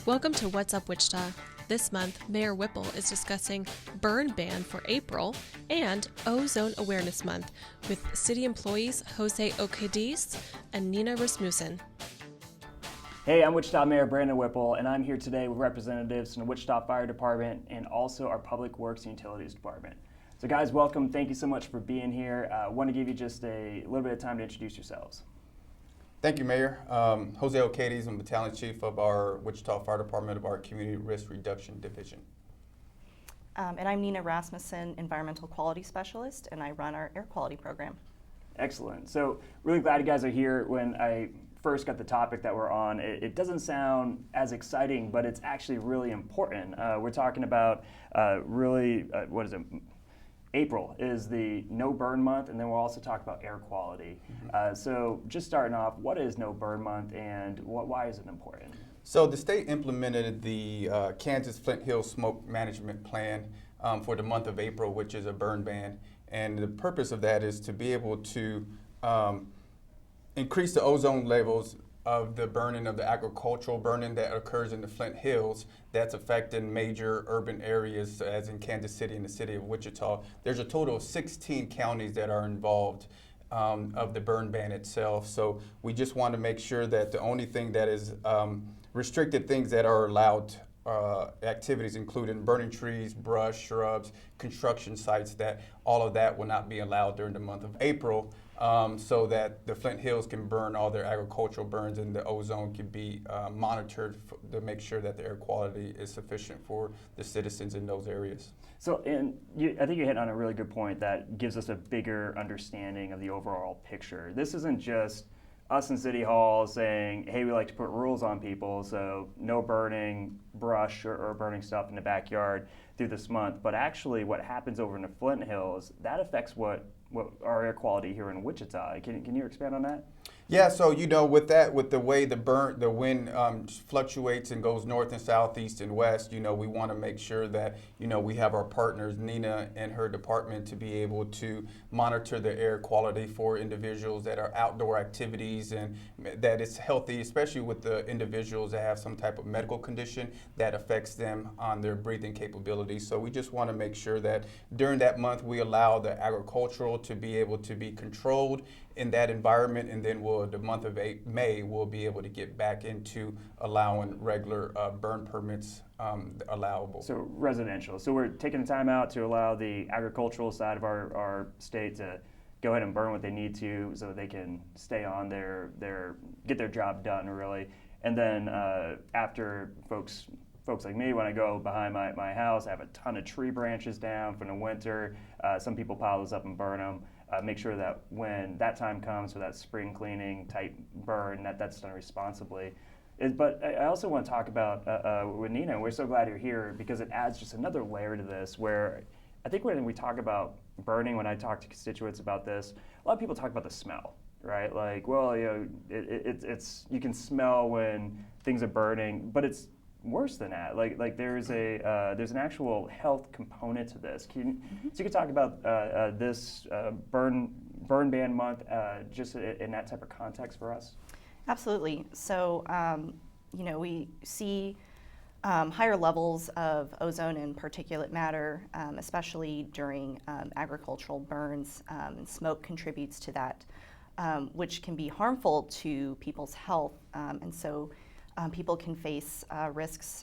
Welcome to What's Up Wichita. This month, Mayor Whipple is discussing burn ban for April and Ozone Awareness Month with city employees Jose Ocadiz and Nina Rasmussen. Hey, I'm Wichita Mayor Brandon Whipple, and I'm here today with representatives from the Wichita Fire Department and also our Public Works and Utilities Department. So guys, welcome. Thank you so much for being here. I want to give you just a little bit of time to introduce yourselves. Thank you, Mayor. Jose Ocadiz, I'm Battalion Chief of our Wichita Fire Department of our Community Risk Reduction Division. And I'm Nina Rasmussen, Environmental Quality Specialist, and I run our air quality program. Excellent. So really glad you guys are here. When I first got the topic that we're on, it doesn't sound as exciting, but it's actually really important. We're talking about April is the no burn month, and then we'll also talk about air quality. So just starting off, what is no burn month and why is it important? So the state implemented the Kansas Flint Hills Smoke Management Plan for the month of April, which is a burn ban. And the purpose of that is to be able to increase the ozone levels of the burning of the agricultural burning that occurs in the Flint Hills that's affecting major urban areas as in Kansas City and the city of Wichita. There's a total of 16 counties that are involved of the burn ban itself. So we just want to make sure that the only thing that is restricted things that are allowed activities including burning trees, brush, shrubs, construction sites, that all of that will not be allowed during the month of April. So that the Flint Hills can burn all their agricultural burns and the ozone can be monitored to make sure that the air quality is sufficient for the citizens in those areas. So, I think you hit on a really good point that gives us a bigger understanding of the overall picture. This isn't just us in City Hall saying, hey, we like to put rules on people, so no burning brush or burning stuff in the backyard through this month, but actually what happens over in the Flint Hills, that affects what our air quality here in Wichita. Can you expand on that? Yeah, so with the way the wind fluctuates and goes north and south, east and west, we want to make sure that we have our partners, Nina and her department, to be able to monitor the air quality for individuals that are outdoor activities and that it's healthy, especially with the individuals that have some type of medical condition that affects them on their breathing capabilities. So we just want to make sure that during that month we allow the agricultural to be able to be controlled in that environment, and then the month of May, we'll be able to get back into allowing regular burn permits allowable. So residential. So we're taking the time out to allow the agricultural side of our state to go ahead and burn what they need to so they can stay on get their job done, really. And then after folks like me, when I go behind my house, I have a ton of tree branches down from the winter. Some people pile those up and burn them. Make sure that when that time comes for that spring cleaning type burn, that's done responsibly. But I also want to talk about with Nina, and we're so glad you're here because it adds just another layer to this where I think when we talk about burning, when I talk to constituents about this, a lot of people talk about the smell, right? Like, well, it's you can smell when things are burning, but it's worse than that. Like there's an actual health component to this. So you could talk about this burn ban month just in that type of context for us. Absolutely. So we see higher levels of ozone and particulate matter, especially during agricultural burns, and smoke contributes to that, which can be harmful to people's health, and so people can face risks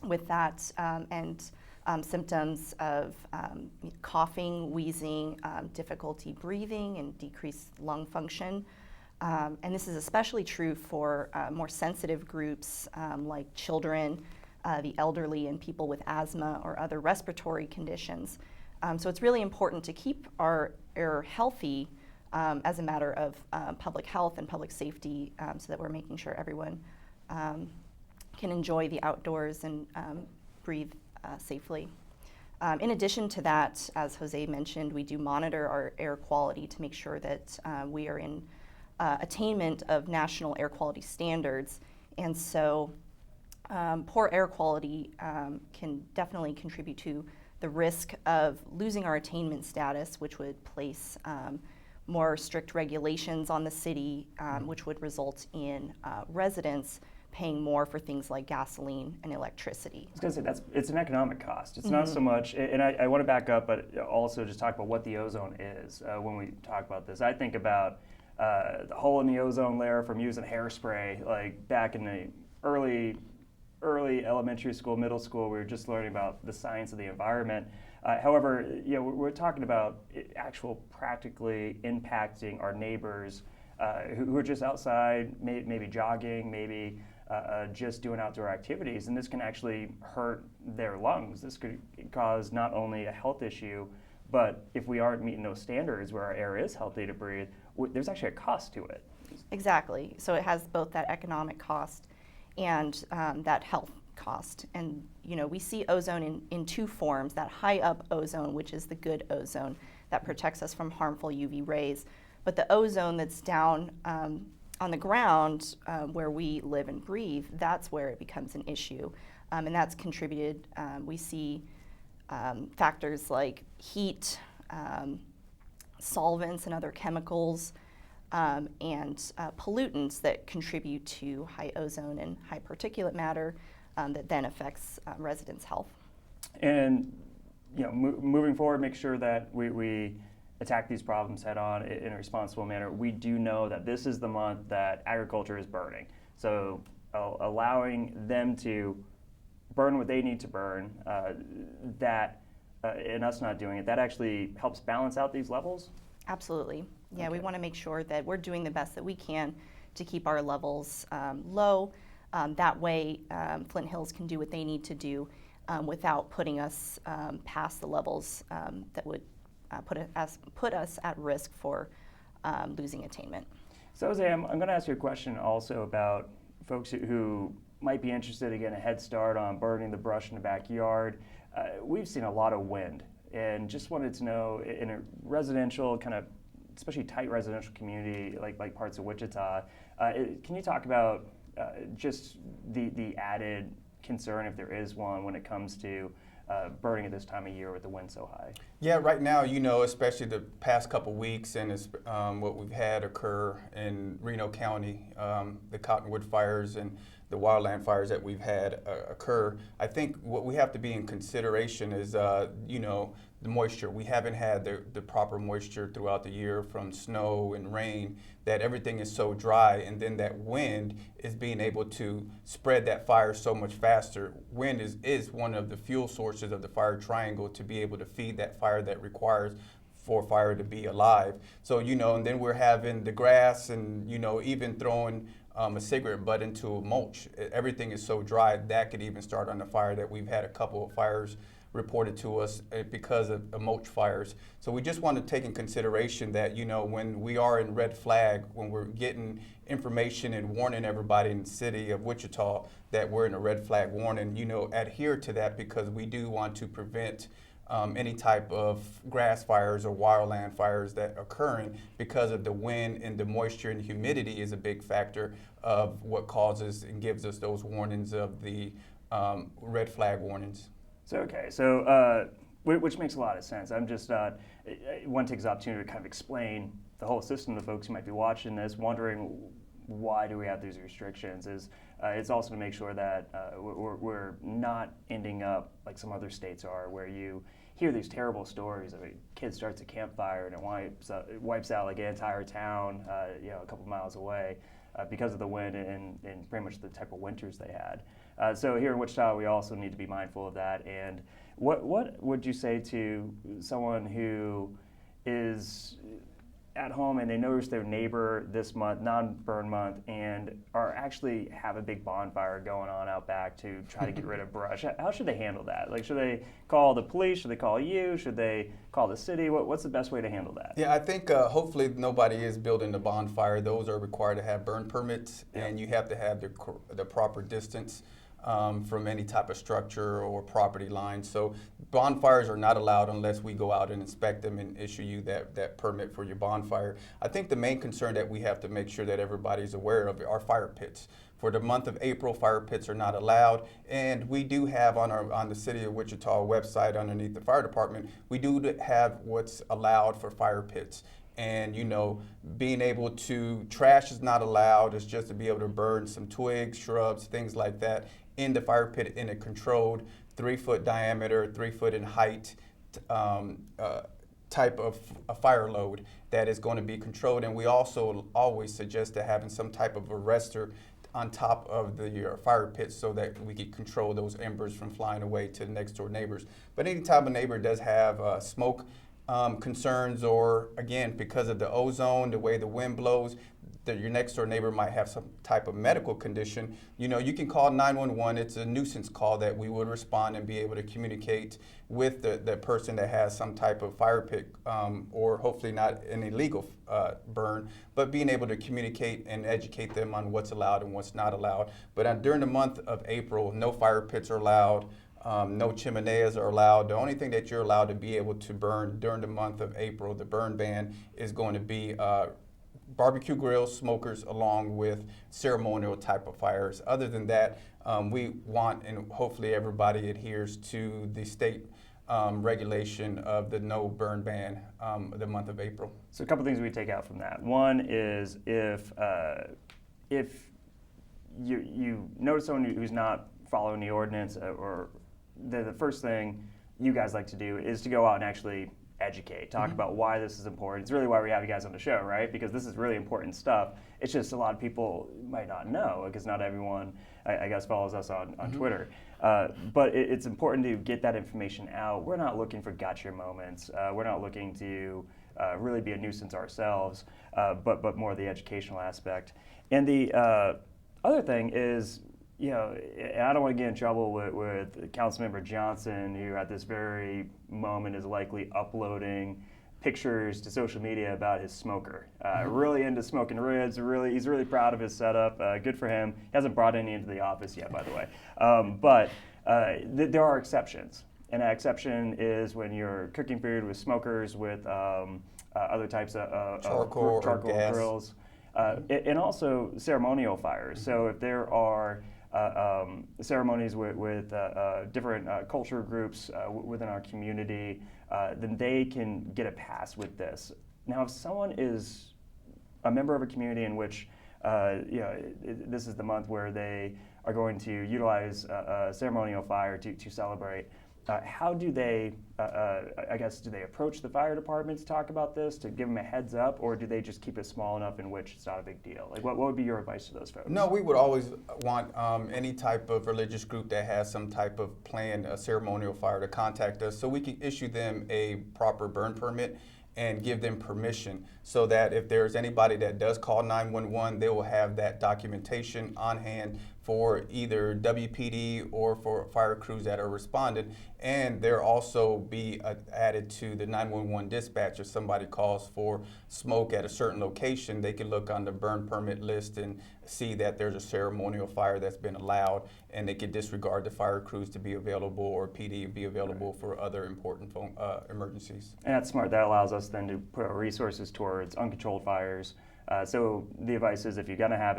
with that and symptoms of coughing, wheezing, difficulty breathing, and decreased lung function. And this is especially true for more sensitive groups like children, the elderly, and people with asthma or other respiratory conditions. So it's really important to keep our air healthy as a matter of public health and public safety, so that we're making sure everyone can enjoy the outdoors and breathe safely. In addition to that, as Jose mentioned, we do monitor our air quality to make sure that we are in attainment of national air quality standards. And so poor air quality can definitely contribute to the risk of losing our attainment status, which would place more strict regulations on the city, which would result in residents paying more for things like gasoline and electricity. I was going to say, it's an economic cost. It's not so much, and I want to back up, but also just talk about what the ozone is when we talk about this. I think about the hole in the ozone layer from using hairspray, like back in the early elementary school, middle school, we were just learning about the science of the environment. However, we're talking about actual practically impacting our neighbors who are just outside, maybe jogging, maybe just doing outdoor activities, and this can actually hurt their lungs. This could cause not only a health issue, but if we aren't meeting those standards where our air is healthy to breathe, there's actually a cost to it. Exactly. So it has both that economic cost and that health cost. And we see ozone in two forms: that high up ozone, which is the good ozone that protects us from harmful UV rays, but the ozone that's down on the ground where we live and breathe, that's where it becomes an issue. And that's contributed, we see factors like heat, solvents and other chemicals, and pollutants that contribute to high ozone and high particulate matter that then affects residents' health. And moving forward, make sure that we attack these problems head on in a responsible manner. We do know that this is the month that agriculture is burning. So allowing them to burn what they need to burn, and us not doing it, that actually helps balance out these levels? Absolutely. Yeah, Okay. We want to make sure that we're doing the best that we can to keep our levels low. That way, Flint Hills can do what they need to do without putting us past the levels that would put us at risk for losing attainment. So Jose, I'm going to ask you a question also about folks who might be interested in getting a head start on burning the brush in the backyard. We've seen a lot of wind, and just wanted to know, in a residential kind of, especially tight residential community like parts of Wichita, can you talk about just the added concern, if there is one, when it comes to burning at this time of year with the wind so high? Yeah, right now, especially the past couple weeks, and it's, what we've had occur in Reno County, the Cottonwood fires and the wildland fires that we've had occur. I think what we have to be in consideration is, the moisture. We haven't had the proper moisture throughout the year from snow and rain, that everything is so dry, and then that wind is being able to spread that fire so much faster. Wind is one of the fuel sources of the fire triangle to be able to feed that fire that requires for fire to be alive. So, and then we're having the grass and, even throwing a cigarette butt into a mulch. Everything is so dry that could even start on a fire. That we've had a couple of fires reported to us because of mulch fires. So we just want to take in consideration that, when we are in red flag, when we're getting information and warning everybody in the city of Wichita that we're in a red flag warning, adhere to that, because we do want to prevent any type of grass fires or wildland fires that occurring, because of the wind and the moisture and humidity is a big factor of what causes and gives us those warnings of the red flag warnings. So which makes a lot of sense. I'm just want to take this opportunity to kind of explain the whole system to folks who might be watching this, wondering why do we have these restrictions. It's also to make sure that we're not ending up like some other states are, where you hear these terrible stories of a kid starts a campfire and it wipes out like an entire town, a couple miles away, because of the wind and pretty much the type of winters they had. So here in Wichita, we also need to be mindful of that. And what would you say to someone who is at home and they notice their neighbor this month, non-burn month, and actually have a big bonfire going on out back to try to get rid of brush? How should they handle that? Like, should they call the police? Should they call you? Should they call the city? What's the best way to handle that? Yeah, I think hopefully nobody is building a bonfire. Those are required to have burn permits, and you have to have the proper distance from any type of structure or property line. So bonfires are not allowed unless we go out and inspect them and issue you that permit for your bonfire. I think the main concern that we have to make sure that everybody's aware of are fire pits. For the month of April, fire pits are not allowed, and we do have on the City of Wichita website underneath the fire department, we do have what's allowed for fire pits. And, being able to, trash is not allowed. It's just to be able to burn some twigs, shrubs, things like that in the fire pit in a controlled 3-foot diameter, 3-foot in height type of a fire load that is going to be controlled. And we also always suggest having some type of arrestor on top of the fire pit so that we can control those embers from flying away to the next door neighbors. But anytime a neighbor does have smoke concerns, or again, because of the ozone, the way the wind blows, that your next door neighbor might have some type of medical condition, you can call 911. It's a nuisance call that we would respond and be able to communicate with the person that has some type of fire pit, or hopefully not an illegal burn, but being able to communicate and educate them on what's allowed and what's not allowed. But during the month of April, no fire pits are allowed. No chimeneas are allowed. The only thing that you're allowed to be able to burn during the month of April, the burn ban, is going to be barbecue grills, smokers, along with ceremonial type of fires. Other than that, we want, and hopefully everybody adheres to the state regulation of the no burn ban the month of April. So a couple things we take out from that. One is if you notice someone who's not following the ordinance, or the first thing you guys like to do is to go out and actually educate, talk about why this is important. It's really why we have you guys on the show, right? Because this is really important stuff. It's just a lot of people might not know, because not everyone, I guess, follows us on Twitter. But it's important to get that information out. We're not looking for gotcha moments. We're not looking to really be a nuisance ourselves, but more the educational aspect. And the other thing is, and I don't want to get in trouble with Councilmember Johnson, who at this very moment is likely uploading pictures to social media about his smoker. Really into smoking ribs. He's really proud of his setup. Good for him. He hasn't brought any into the office yet, by the way. But there are exceptions. And that exception is when you're cooking food with smokers, with other types of charcoal grills, and also ceremonial fires. So if there are ceremonies with different culture groups within our community, then they can get a pass with this. Now, if someone is a member of a community in which this is the month where they are going to utilize a ceremonial fire to celebrate, how do they, do they approach the fire department to talk about this, to give them a heads up, or do they just keep it small enough in which it's not a big deal? Like, what would be your advice to those folks? No, we would always want any type of religious group that has some type of planned ceremonial fire to contact us, so we can issue them a proper burn permit and give them permission, so that if there's anybody that does call 911, they will have that documentation on hand for either WPD or for fire crews that are responding. And there also be added to the 911 dispatch. If somebody calls for smoke at a certain location, they can look on the burn permit list and see that there's a ceremonial fire that's been allowed, and they can disregard the fire crews to be available, or PD be available for other important emergencies. And that's smart. That allows us then to put our resources towards uncontrolled fires. So the advice is, if you're going to have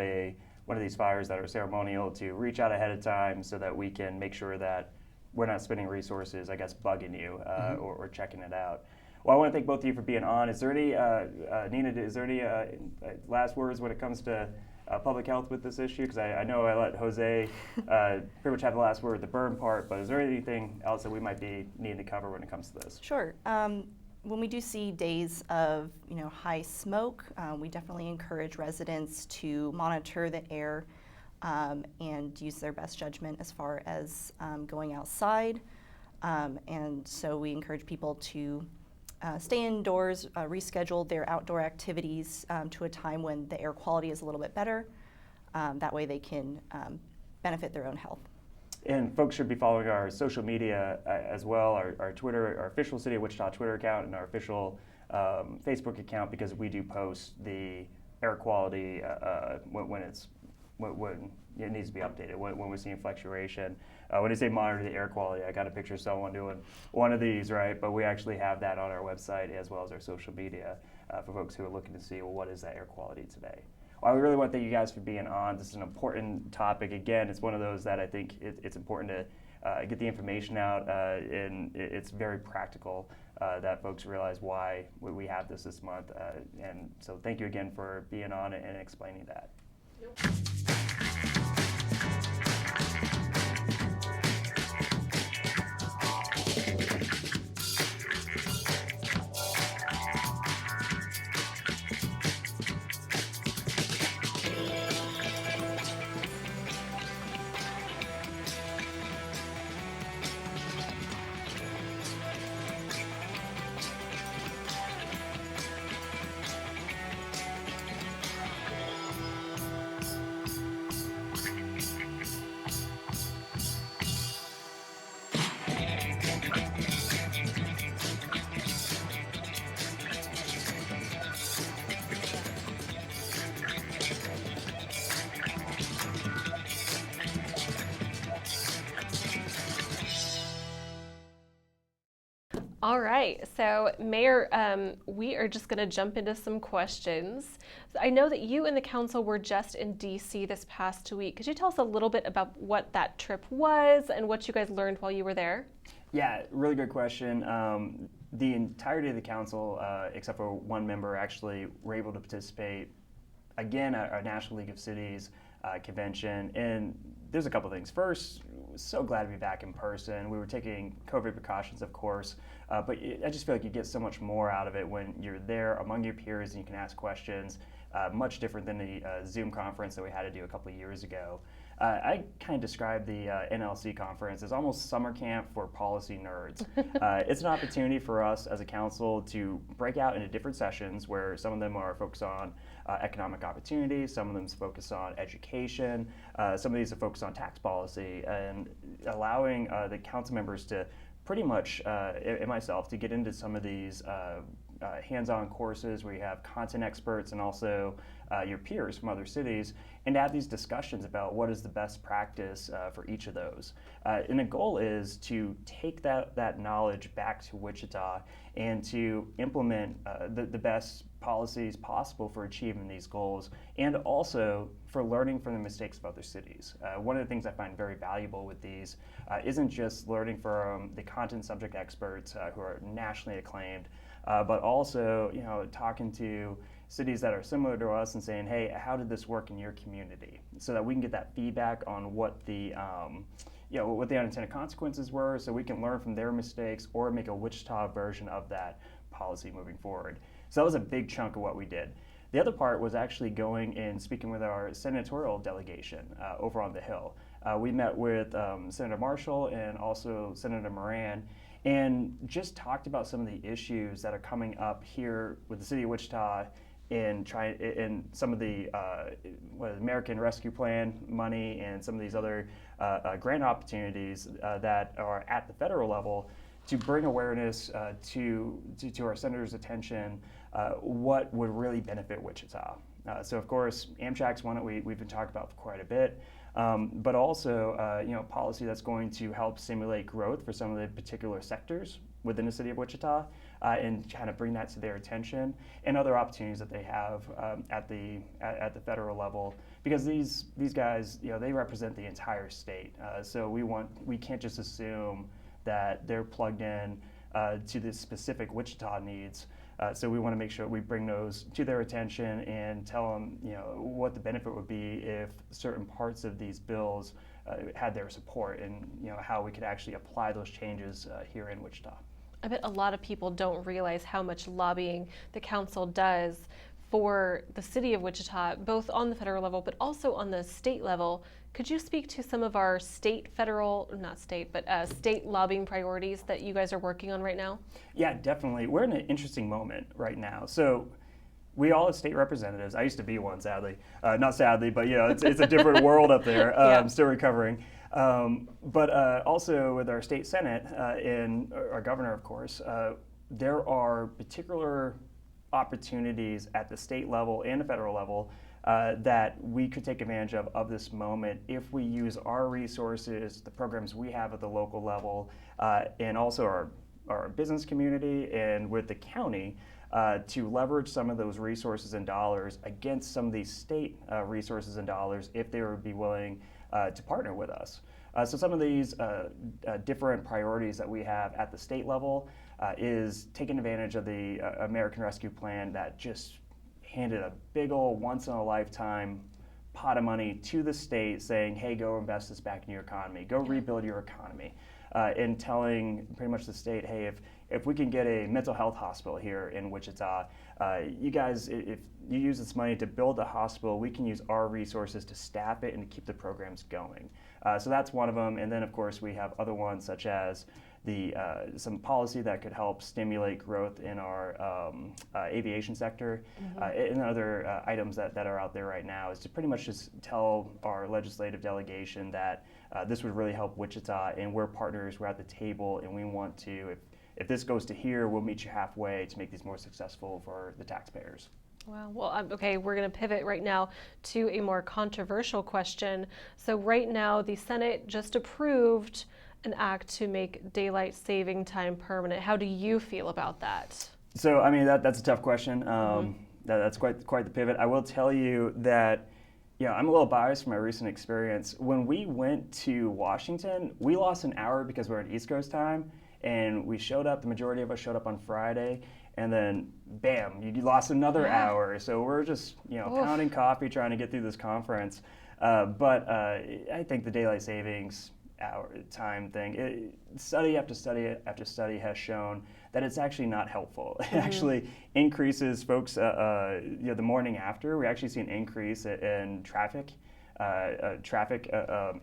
one of these fires that are ceremonial, to reach out ahead of time so that we can make sure that we're not spending resources, bugging you or checking it out. Well, I want to thank both of you for being on. Is there any, Nina, is there any last words when it comes to public health with this issue? Because I know I let Jose pretty much have the last word with the burn part, but is there anything else that we might be needing to cover when it comes to this? Sure. When we do see days of high smoke, we definitely encourage residents to monitor the air and use their best judgment as far as going outside. And so we encourage people to stay indoors, reschedule their outdoor activities to a time when the air quality is a little bit better. That way they can benefit their own health. And folks should be following our social media as well, our Twitter, our official City of Wichita Twitter account, and our official Facebook account, because we do post the air quality when it needs to be updated, when we're seeing fluctuation. When I say monitor the air quality, I got a picture of someone doing one of these, right? But we actually have that on our website as well as our social media for folks who are looking to see, well, what is that air quality today? Well, I really want to thank you guys for being on. This is an important topic. Again, it's one of those that I think it's important get the information out, and it's very practical that folks realize why we have this month. And so thank you again for being on it and explaining that. All right, so Mayor, we are just going to jump into some questions. I know that you and the council were just in DC this past week. Could you tell us a little bit about what that trip was and what you guys learned while you were there? Yeah, really good question. The entirety of the council, except for one member, actually were able to participate again at our National League of Cities convention. And there's a couple things. First, so glad to be back in person. We were taking COVID precautions, of course, but I just feel like you get so much more out of it when you're there among your peers and you can ask questions. Much different than the Zoom conference that we had to do a couple of years ago. I kind of describe the NLC conference as almost summer camp for policy nerds. It's an opportunity for us as a council to break out into different sessions where some of them are focused on economic opportunities, some of them focus on education, some of these are focused on tax policy, and allowing the council members to pretty much, and myself, to get into some of these hands-on courses where you have content experts and also your peers from other cities, and have these discussions about what is the best practice for each of those. And the goal is to take that knowledge back to Wichita and to implement the best policies possible for achieving these goals, and also for learning from the mistakes of other cities. One of the things I find very valuable with these isn't just learning from the content subject experts who are nationally acclaimed, but also, talking to cities that are similar to us and saying, hey, how did this work in your community? So that we can get that feedback on what the what the unintended consequences were, so we can learn from their mistakes or make a Wichita version of that policy moving forward. So that was a big chunk of what we did. The other part was actually going and speaking with our senatorial delegation over on the Hill. We met with Senator Marshall and also Senator Moran, and just talked about some of the issues that are coming up here with the city of Wichita in some of the American Rescue Plan money and some of these other grant opportunities that are at the federal level, to bring awareness to our senators' attention what would really benefit Wichita. So of course, Amtrak's one that we've been talking about for quite a bit, but also policy that's going to help stimulate growth for some of the particular sectors within the city of Wichita, and kind of bring that to their attention, and other opportunities that they have at the federal level, because these guys, they represent the entire state. So we can't just assume that they're plugged in to the specific Wichita needs. So we want to make sure we bring those to their attention and tell them, what the benefit would be if certain parts of these bills had their support, and how we could actually apply those changes here in Wichita. I bet a lot of people don't realize how much lobbying the council does for the city of Wichita, both on the federal level, but also on the state level. Could you speak to some of our state lobbying priorities that you guys are working on right now? Yeah, definitely. We're in an interesting moment right now. So we all have state representatives. I used to be one, sadly. Not sadly, but it's a different world up there. Yeah. I'm still recovering. But also with our state senate and our governor, of course, there are particular opportunities at the state level and the federal level that we could take advantage of this moment if we use our resources, the programs we have at the local level, and also our business community and with the county, to leverage some of those resources and dollars against some of these state resources and dollars if they would be willing to partner with us. So some of these different priorities that we have at the state level is taking advantage of the American Rescue Plan that just handed a big old once-in-a-lifetime pot of money to the state saying, hey, go invest this back in your economy, go rebuild your economy, and telling pretty much the state, hey, if we can get a mental health hospital here in Wichita, you guys, if you use this money to build a hospital, we can use our resources to staff it and to keep the programs going. So that's one of them. And then, of course, we have other ones such as some policy that could help stimulate growth in our aviation sector. And other items that are out there right now is to pretty much just tell our legislative delegation that this would really help Wichita, and we're partners, we're at the table, and we want to, if this goes to here, we'll meet you halfway to make these more successful for the taxpayers. Wow. Well, okay, we're going to pivot right now to a more controversial question. So right now, the Senate just approved an act to make daylight saving time permanent. How do you feel about that? So, I mean, that's a tough question. That's quite the pivot. I will tell you that, I'm a little biased from my recent experience. When we went to Washington, we lost an hour because we're on East Coast time, and we showed up, the majority of us showed up on Friday, and then bam, you lost another hour. So we're just, pounding coffee trying to get through this conference. But I think the daylight savings hour time thing, study after study after study has shown that it's actually not helpful. It actually increases folks, the morning after. We actually see an increase in traffic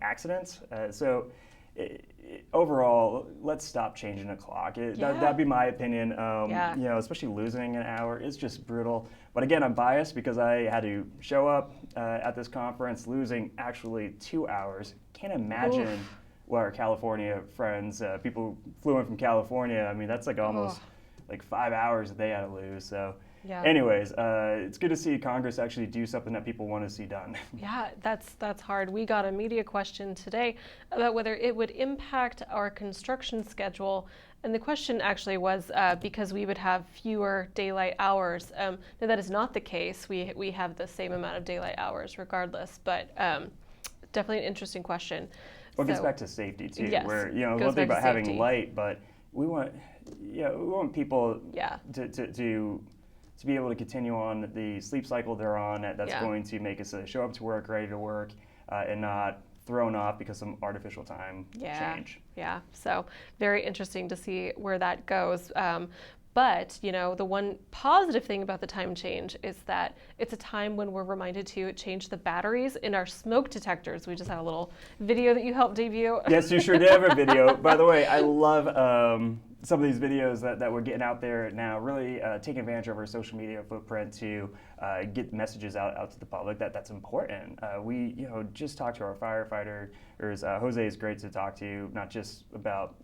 accidents. Overall, let's stop changing the clock. That'd be my opinion. Especially losing an hour is just brutal. But again, I'm biased because I had to show up at this conference losing actually 2 hours. Can't imagine what our California friends, people flew in from California. I mean, that's like almost like 5 hours that they had to lose. So. Anyways, it's good to see Congress actually do something that people want to see done. Yeah, that's hard. We got a media question today about whether it would impact our construction schedule, and the question actually was because we would have fewer daylight hours. No, that is not the case. We have the same amount of daylight hours regardless, but definitely an interesting question. Well, it gets back to safety too, yes, where one thing about having light, but we want people to be able to continue on the sleep cycle they're on. That's going to make us show up to work, ready to work, and not thrown off because some artificial time change. Yeah, so very interesting to see where that goes. But, the one positive thing about the time change is that it's a time when we're reminded to change the batteries in our smoke detectors. We just had a little video that you helped debut. Yes, you sure did have a video. By the way, I love some of these videos that we're getting out there now, really taking advantage of our social media footprint to get messages out to the public. That's important. We just talked to our firefighters. Jose is great to talk to, not just about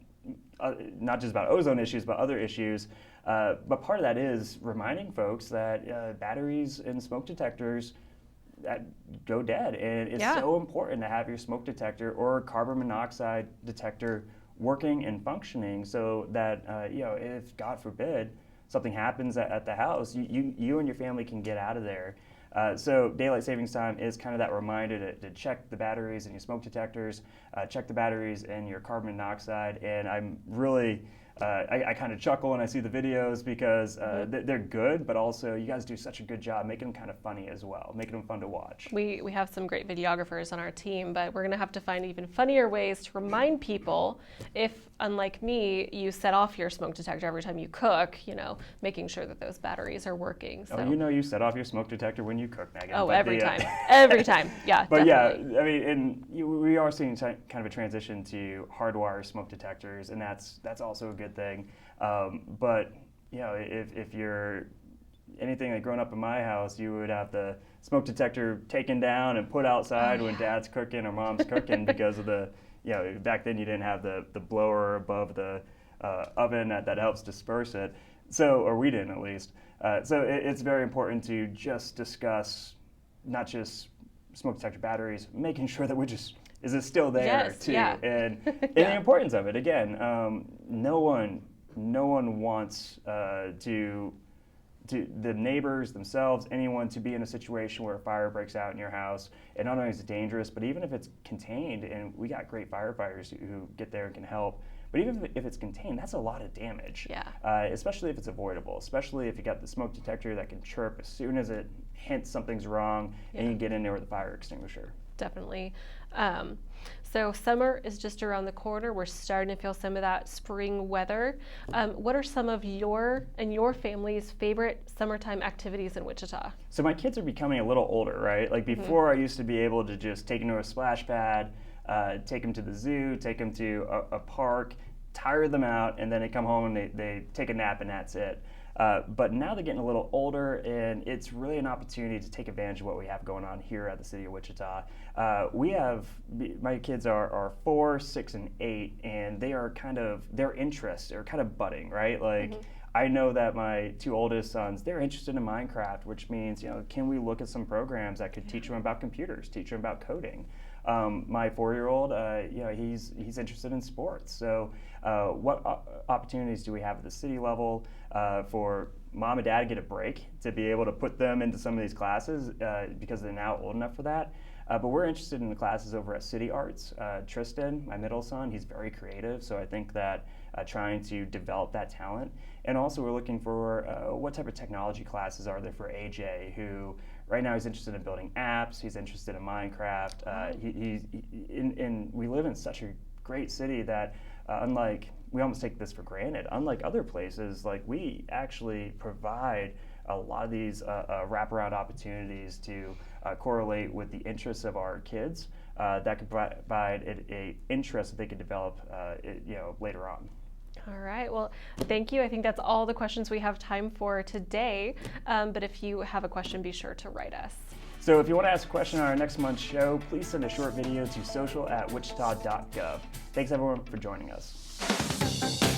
ozone issues, but other issues. But part of that is reminding folks that batteries and smoke detectors that go dead, and it's so important to have your smoke detector or carbon monoxide detector working and functioning, so that if God forbid something happens at the house, you and your family can get out of there. So daylight savings time is kind of that reminder to check the batteries in your smoke detectors, check the batteries in your carbon monoxide, and I'm really I kind of chuckle when I see the videos because they're good, but also you guys do such a good job making them kind of funny as well, making them fun to watch. We have some great videographers on our team, but we're going to have to find even funnier ways to remind people if, unlike me, you set off your smoke detector every time you cook, making sure that those batteries are working. So. Oh, you set off your smoke detector when you cook, Megan. Oh, every time. Every time. Yeah, but definitely. I mean, we are seeing kind of a transition to hardwire smoke detectors, and that's also a good thing. But if you're anything like growing up in my house, you would have the smoke detector taken down and put outside when Dad's cooking or Mom's cooking because of the back then you didn't have the blower above the oven that helps disperse it. So, or we didn't at least. So it's very important to just discuss not just smoke detector batteries, making sure that is it still there too? Yeah. And the importance of it. Again, no one wants to to the neighbors themselves, anyone, to be in a situation where a fire breaks out in your house. And not only is it dangerous, but even if it's contained, and we got great firefighters who get there and can help, but even if it's contained, that's a lot of damage. Yeah. Especially if it's avoidable, especially if you got the smoke detector that can chirp as soon as it hints something's wrong, and you can get in there with a fire extinguisher. Definitely. So summer is just around the corner. We're starting to feel some of that spring weather. What are some of your and your family's favorite summertime activities in Wichita? So my kids are becoming a little older, right? Like before, I used to be able to just take them to a splash pad, take them to the zoo, take them to a park, tire them out, and then they come home and they take a nap, and that's it. But now they're getting a little older, and it's really an opportunity to take advantage of what we have going on here at the City of Wichita. My kids are 4, 6, and 8, and they are their interests are kind of budding, right? Like, I know that my 2 oldest sons, they're interested in Minecraft, which means, can we look at some programs that could teach them about computers, teach them about coding? My 4-year-old, he's interested in sports. So what opportunities do we have at the city level for mom and dad to get a break, to be able to put them into some of these classes because they're now old enough for that? But we're interested in the classes over at City Arts. Tristan, my middle son, he's very creative, so I think that trying to develop that talent. And also we're looking for what type of technology classes are there for AJ, who right now he's interested in building apps, he's interested in Minecraft. We live in such a great city that we almost take this for granted. Unlike other places, like, we actually provide a lot of these wraparound opportunities to correlate with the interests of our kids that could provide an interest that they could develop later on. All right. Well, thank you. I think that's all the questions we have time for today. But if you have a question, be sure to write us. So if you want to ask a question on our next month's show, please send a short video to social@wichita.gov. Thanks everyone for joining us.